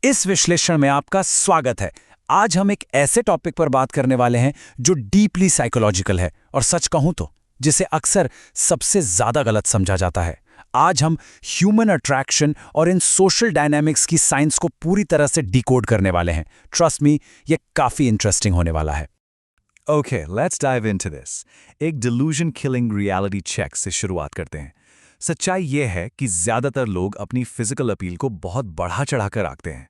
इस विश्लेषण में आपका स्वागत है। आज हम एक ऐसे टॉपिक पर बात करने वाले हैं जो डीपली साइकोलॉजिकल है और सच कहूं तो जिसे अक्सर सबसे ज्यादा गलत समझा जाता है। आज हम ह्यूमन अट्रैक्शन और इन सोशल डायनामिक्स की साइंस को पूरी तरह से डिकोड करने वाले हैं। ट्रस्ट मी, ये काफी इंटरेस्टिंग होने वाला है। Okay, let's dive into this. एक delusion killing reality check से शुरुआत करते हैं। सच्चाई ये है कि ज्यादातर लोग अपनी फिजिकल अपील को बहुत बढ़ा चढ़ाकर आंकते हैं।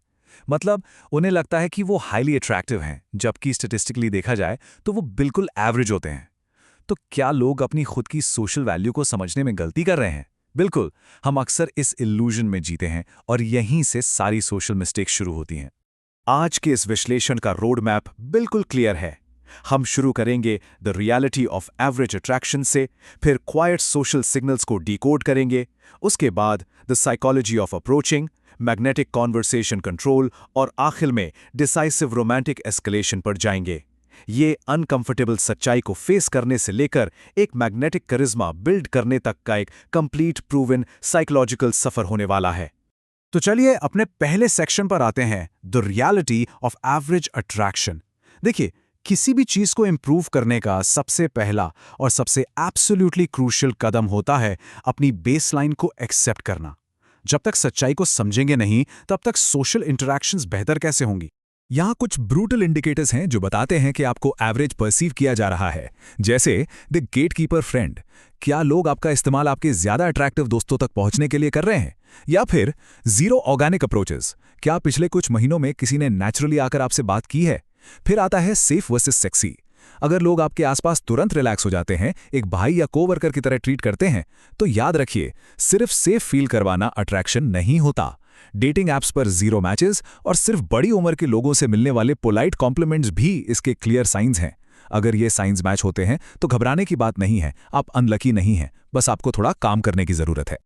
मतलब उन्हें लगता है कि वो हाईली अट्रैक्टिव हैं, जबकि स्टैटिस्टिकली देखा जाए तो वो बिल्कुल एवरेज होते हैं। तो क्या लोग अपनी खुद की सोशल वैल्यू को समझने में गलती कर रहे हैं? बिल्कुल, हम अक्सर इस इल्यूजन में जीते हैं और यहीं से सारी सोशल मिस्टेक्स शुरू होती हैं। आज के इस विश्लेषण का रोड मैप बिल्कुल क्लियर है। हम शुरू करेंगे the reality of average attraction से, फिर क्वाइट सोशल सिग्नल्स को डिकोड करेंगे, उसके बाद the psychology of approaching, magnetic conversation control और आखिर में डिसाइसिव रोमांटिक एस्केलेशन पर जाएंगे। ये अनकंफर्टेबल सच्चाई को फेस करने से लेकर एक मैग्नेटिक करिश्मा बिल्ड करने तक का एक कंप्लीट प्रूवन साइकोलॉजिकल सफर होने वाला है। तो चलिए अपने पहले सेक्शन पर आते हैं, the reality of average attraction. देखिए, किसी भी चीज को इंप्रूव करने का सबसे पहला और सबसे एब्सोल्युटली क्रूशियल कदम होता है अपनी बेसलाइन को एक्सेप्ट करना। जब तक सच्चाई को समझेंगे नहीं, तब तक सोशल इंटरैक्शंस बेहतर कैसे होंगी? यहाँ कुछ ब्रूटल इंडिकेटर्स हैं जो बताते हैं कि आपको एवरेज परसीव किया जा रहा है, जैसे द गेटकीपर फ्रेंड। क्या लोग आपका इस्तेमाल आपके ज्यादा अट्रैक्टिव दोस्तों तक पहुंचने के लिए कर रहे हैं? या फिर जीरो ऑर्गेनिक अप्रोचेस। क्या पिछले कुछ महीनों में किसी ने नेचुरली आकर आपसे बात की है? फिर आता है सेफ वर्सेस सेक्सी। अगर लोग आपके आसपास तुरंत रिलैक्स हो जाते हैं, एक भाई या कोवर्कर की तरह ट्रीट करते हैं, तो याद रखिए, सिर्फ सेफ फील करवाना अट्रैक्शन नहीं होता। डेटिंग ऐप्स पर जीरो मैचेस और सिर्फ बड़ी उम्र के लोगों से मिलने वाले पोलाइट कॉम्प्लीमेंट्स भी इसके क्लियर साइंस हैं। अगर ये साइंस मैच होते हैं तो घबराने की बात नहीं है, आप अनलकी नहीं हैं, बस आपको थोड़ा काम करने की जरूरत है।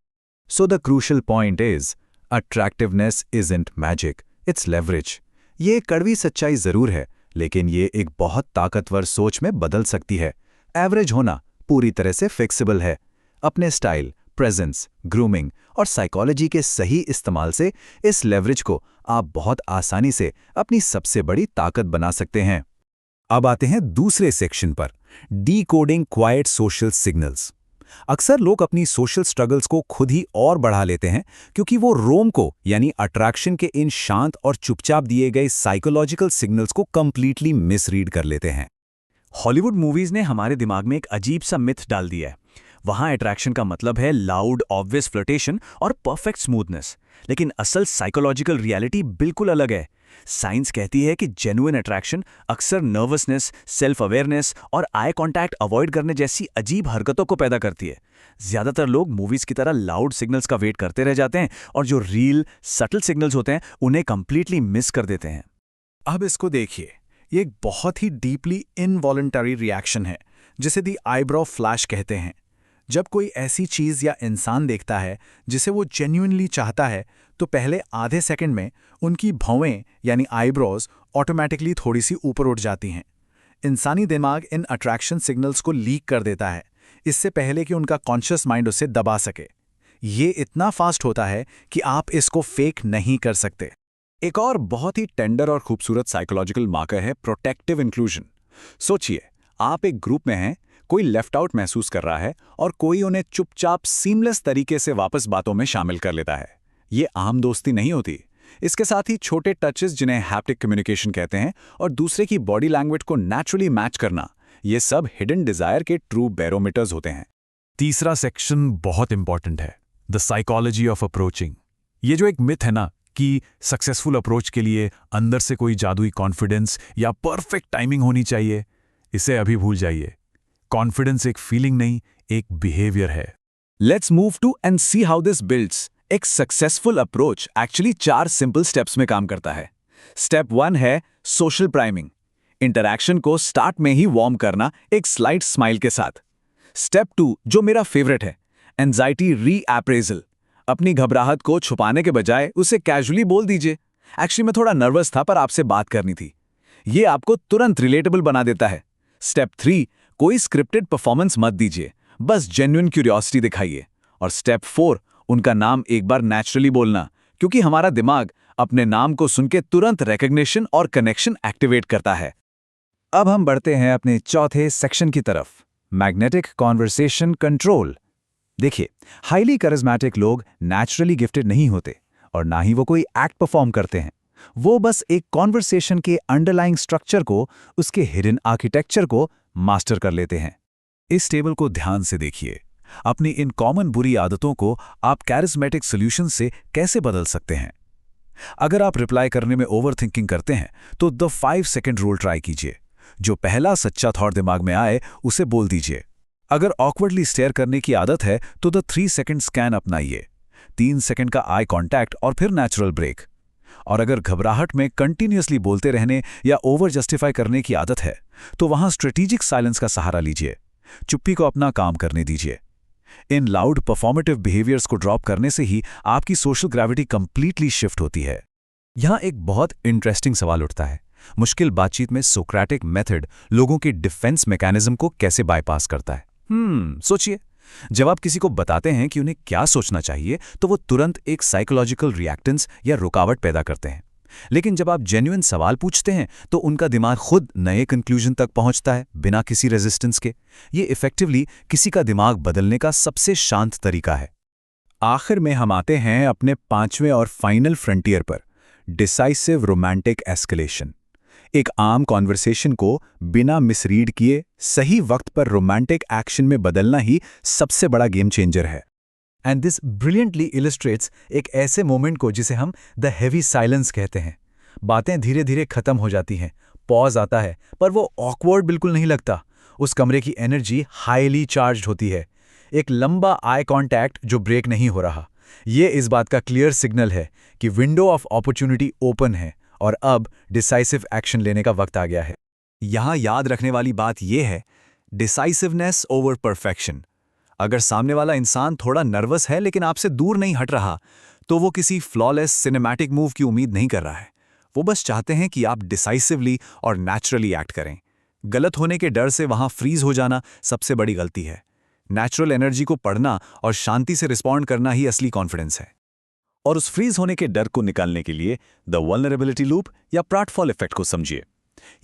So the crucial point is, attractiveness isn't magic, it's leverage. ये कड़वी सच्चाई जरूर है, लेकिन ये एक बहुत ताकतवर सोच में बदल सकती है। एवरेज होना पूरी तरह से फिक्सिबल है। अपने स्टाइल, प्रेजेंस, ग्रूमिंग और साइकोलॉजी के सही इस्तेमाल से इस लेवरेज को आप बहुत आसानी से अपनी सबसे बड़ी ताकत बना सकते हैं। अब आते हैं दूसरे सेक्शन पर, डीकोडिंग क्वाइट सोशल सिग्नल्स। अक्सर लोग अपनी सोशल स्ट्रगल्स को खुद ही और बढ़ा लेते हैं क्योंकि वो रोम को यानी अट्रैक्शन के इन शांत और चुपचाप दिए गए साइकोलॉजिकल सिग्नल्स को कंप्लीटली मिसरीड कर लेते हैं। हॉलीवुड मूवीज ने हमारे दिमाग में एक अजीब सा मिथ डाल दिया है। वहां अट्रैक्शन का मतलब है लाउड ऑब्वियस फ्लर्टेशन और परफेक्ट स्मूथनेस, लेकिन असल साइकोलॉजिकल रियलिटी बिल्कुल अलग है। साइंस कहती है कि जेन्युइन अट्रैक्शन अक्सर नर्वसनेस, सेल्फ अवेयरनेस और आई कांटेक्ट अवॉइड करने जैसी अजीब हरकतों को पैदा करती है। ज्यादातर लोग मूवीज की तरह लाउड सिग्नल्स का वेट करते रह जाते हैं और जो रियल सटल सिग्नल्स होते हैं उन्हें कंप्लीटली मिस कर देते हैं। अब इसको देखिए, ये एक बहुत ही डीपली इनवॉलंटरी रिएक्शन है, जिसे दी आईब्रो फ्लैश कहते हैं। जब कोई ऐसी चीज या इंसान देखता है जिसे वो जेन्युइनली चाहता है, तो पहले आधे सेकंड में उनकी भौवें यानी आईब्रोज ऑटोमेटिकली थोड़ी सी ऊपर उठ जाती हैं। इंसानी दिमाग इन अट्रैक्शन सिग्नल्स को लीक कर देता है, इससे पहले कि उनका कॉन्शियस माइंड उसे दबा सके। ये इतना फास्ट होता है कि आप इसको फेक नहीं कर सकते। एक और बहुत ही टेंडर और खूबसूरत साइकोलॉजिकल मार्कर है प्रोटेक्टिव इंक्लूजन। सोचिए, आप एक ग्रुप में हैं, कोई लेफ्ट आउट महसूस कर रहा है और कोई उन्हें चुपचाप सीमलेस तरीके से वापस बातों में शामिल कर लेता है। ये आम दोस्ती नहीं होती। इसके साथ ही छोटे टचेस, जिन्हें हैप्टिक कम्युनिकेशन कहते हैं, और दूसरे की बॉडी लैंग्वेज को नेचुरली मैच करना, ये सब हिडन डिजायर के ट्रू बैरोमीटर्स होते हैं। तीसरा सेक्शन बहुत इंपॉर्टेंट है, द साइकोलॉजी ऑफ अप्रोचिंग। ये जो एक मिथ है ना कि सक्सेसफुल अप्रोच के लिए अंदर से कोई जादुई कॉन्फिडेंस या परफेक्ट टाइमिंग होनी चाहिए, इसे अभी भूल जाइए। कॉन्फिडेंस एक फीलिंग नहीं, एक बिहेवियर है। Let's move to and see how this builds. एक successful approach actually 4 simple steps में काम करता है। स्टेप 1 है सोशल प्राइमिंग। इंटरैक्शन को स्टार्ट में ही वार्म करना एक स्लाइट स्माइल के साथ। स्टेप 2, जो मेरा फेवरेट है, एंजाइटी रीअप्रेजल। अपनी घबराहट को छुपाने के बजाय उसे कैजुअली बोल दीजिए, एक्चुअली मैं थोड़ा नर्वस था पर आपसे बात करनी थी। ये आपको तुरंत रिलेटेबल बना देता है। स्टेप 3, कोई स्क्रिप्टेड परफॉर्मेंस मत दीजिए, बस जेन्युइन क्यूरियोसिटी दिखाइए। और स्टेप 4, उनका नाम एक बार नेचुरली बोलना, क्योंकि हमारा दिमाग अपने नाम को सुन के तुरंत रिकग्निशन और कनेक्शन एक्टिवेट करता है। अब हम बढ़ते हैं अपने चौथे सेक्शन की तरफ, मैग्नेटिक कॉन्वर्सेशन कंट्रोल। देखिए, हाईली करिज्मेटिक लोग नेचुरली गिफ्टेड नहीं होते और ना ही वो कोई एक्ट परफॉर्म करते हैं। वो बस एक कॉन्वर्सेशन के अंडरलाइंग स्ट्रक्चर को, उसके हिडन आर्किटेक्चर को मास्टर कर लेते हैं। इस टेबल को ध्यान से देखिए। अपनी इन कॉमन बुरी आदतों को आप कैरिज्मेटिक सॉल्यूशन से कैसे बदल सकते हैं? अगर आप रिप्लाई करने में ओवरथिंकिंग करते हैं तो द 5 सेकंड रूल ट्राई कीजिए। जो पहला सच्चा थॉट दिमाग में आए उसे बोल दीजिए। अगर ऑकवर्डली स्टेयर करने की आदत है तो द 3 सेकंड स्कैन अपनाइए। 3 सेकंड का आई कांटेक्ट और फिर नेचुरल ब्रेक। और अगर घबराहट में कंटिन्यूअसली बोलते रहने या ओवर जस्टिफाई करने की आदत है तो वहां स्ट्रेटेजिक साइलेंस का सहारा लीजिए। चुप्पी को अपना काम करने दीजिए। इन लाउड परफॉर्मेटिव बिहेवियर्स को ड्रॉप करने से ही आपकी सोशल ग्रेविटी कंप्लीटली शिफ्ट होती है। यहां एक बहुत इंटरेस्टिंग सवाल उठता है, मुश्किल बातचीत में सोक्रेटिक मेथड लोगों के डिफेंस मैकेनिज्म को कैसे बाईपास करता है? सोचिए, जब आप किसी को बताते हैं कि उन्हें क्या सोचना चाहिए तो वो तुरंत एक साइकोलॉजिकल रिएक्टेंस या रुकावट पैदा करते हैं। लेकिन जब आप जेन्युइन सवाल पूछते हैं तो उनका दिमाग खुद नए कंक्लूजन तक पहुंचता है बिना किसी रेजिस्टेंस के। ये इफेक्टिवली किसी का दिमाग बदलने का सबसे शांत तरीका है। आखिर में हम आते हैं अपने 5वें और फाइनल फ्रंटियर पर, डिसाइसिव रोमांटिक एस्केलेशन। एक आम कॉन्वर्सेशन को बिना मिसरीड किए सही वक्त पर रोमांटिक एक्शन में बदलना ही सबसे बड़ा गेम चेंजर है। एंड दिस ब्रिलियंटली इलस्ट्रेट्स एक ऐसे मोमेंट को जिसे हम द हेवी साइलेंस कहते हैं। बातें धीरे धीरे खत्म हो जाती हैं, पॉज आता है, पर वो ऑकवर्ड बिल्कुल नहीं लगता। उस कमरे की एनर्जी हाईली चार्ज्ड होती है। एक लंबा आई कॉन्टैक्ट जो ब्रेक नहीं हो रहा। ये इस बात का क्लियर सिग्नल है कि विंडो ऑफ अपॉर्चुनिटी ओपन है और अब डिसाइसिव एक्शन लेने का वक्त आ गया है। यहां याद रखने वाली बात यह है, डिसाइसिवनेस ओवर परफेक्शन। अगर सामने वाला इंसान थोड़ा नर्वस है लेकिन आपसे दूर नहीं हट रहा, तो वो किसी फ्लॉलेस सिनेमैटिक मूव की उम्मीद नहीं कर रहा है। वो बस चाहते हैं कि आप डिसाइसिवली और नेचुरली एक्ट करें। गलत होने के डर से वहां फ्रीज हो जाना सबसे बड़ी गलती है। नेचुरल एनर्जी को पढ़ना और शांति से रिस्पॉन्ड करना ही असली कॉन्फिडेंस है। और उस फ्रीज होने के डर को निकालने के लिए द वल्नरेबिलिटी लूप या प्राटफॉल इफेक्ट को समझिए।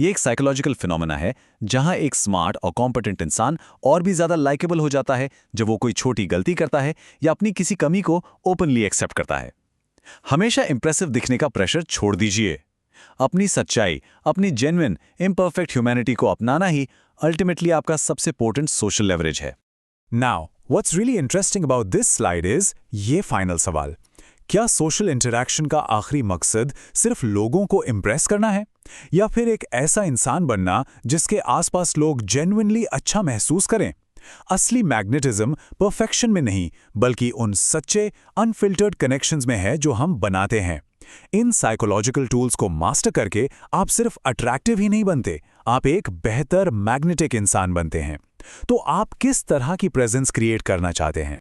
ये एक साइकोलॉजिकल फिनोमेना है जहां एक स्मार्ट और कॉम्पिटेंट इंसान और भी ज्यादा लाइकेबल हो जाता है जब वो कोई छोटी गलती करता है या अपनी किसी कमी को ओपनली एक्सेप्ट करता है। हमेशा इंप्रेसिव दिखने का प्रेशर छोड़ दीजिए। अपनी सच्चाई, अपनी जेन्युइन इम्परफेक्ट ह्यूमैनिटी को अपनाना ही अल्टीमेटली आपका सबसे इंपॉर्टेंट सोशल लेवरेज है। Now what's really interesting about this slide is ये फाइनल सवाल, क्या सोशल इंटरैक्शन का आखिरी मकसद सिर्फ लोगों को इम्प्रेस करना है या फिर एक ऐसा इंसान बनना जिसके आसपास लोग जेन्युइनली अच्छा महसूस करें? असली मैग्नेटिज्म परफेक्शन में नहीं बल्कि उन सच्चे अनफिल्टर्ड कनेक्शंस में है जो हम बनाते हैं। इन साइकोलॉजिकल टूल्स को मास्टर करके आप सिर्फ अट्रैक्टिव ही नहीं बनते, आप एक बेहतर मैग्नेटिक इंसान बनते हैं। तो आप किस तरह की प्रेजेंस क्रिएट करना चाहते हैं?